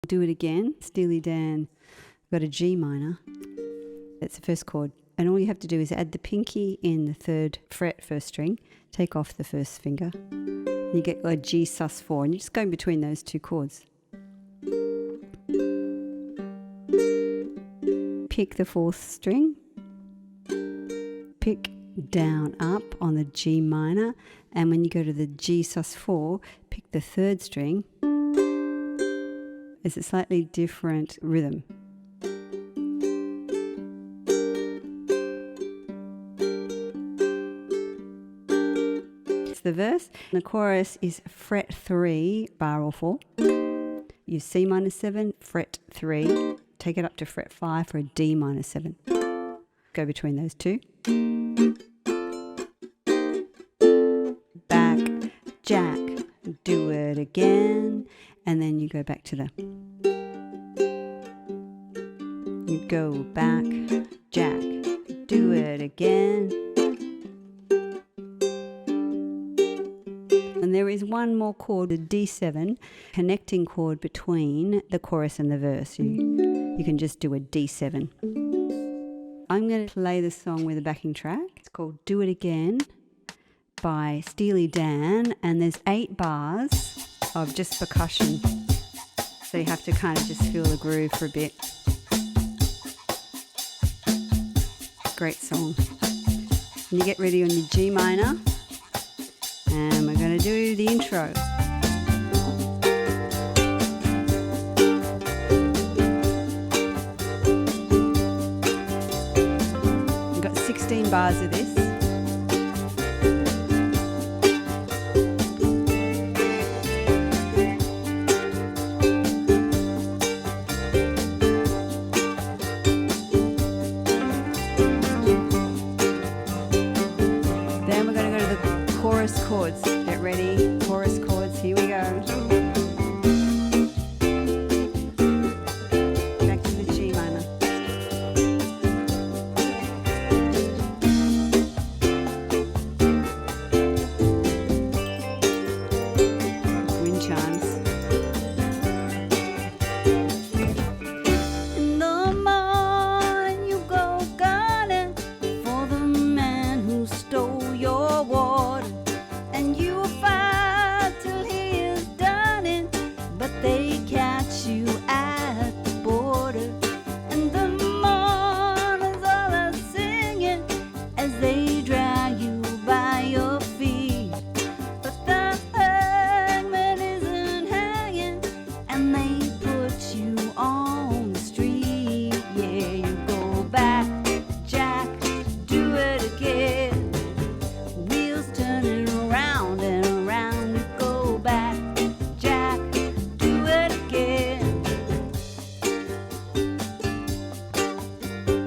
Do It Again, Steely Dan. Got a G minor. That's the first chord. And all you have to do is add the pinky in the 3rd fret, 1st string, take off the 1st finger. You get a G sus4, and you're just going between those 2 chords. Pick the 4th string, pick down up on the G minor, and when you go to the G sus4, pick the 3rd string. It's a slightly different rhythm. It's the verse. The chorus is fret 3, bar or 4. You C minor 7, fret 3. Take it up to fret 5 for a D minor 7. Go between those 2. Back, Jack, do it again. And then you go back to the... You go back, Jack, do it again. And there is one more chord, the D7, connecting chord between the chorus and the verse. You can just do a D7. I'm going to play the song with a backing track. It's called Do It Again by Steely Dan, and there's 8 bars of just percussion. So you have to kind of just feel the groove for a bit. Great song. And you get ready on your G minor, and we're going to do the intro. We've got 16 bars of this.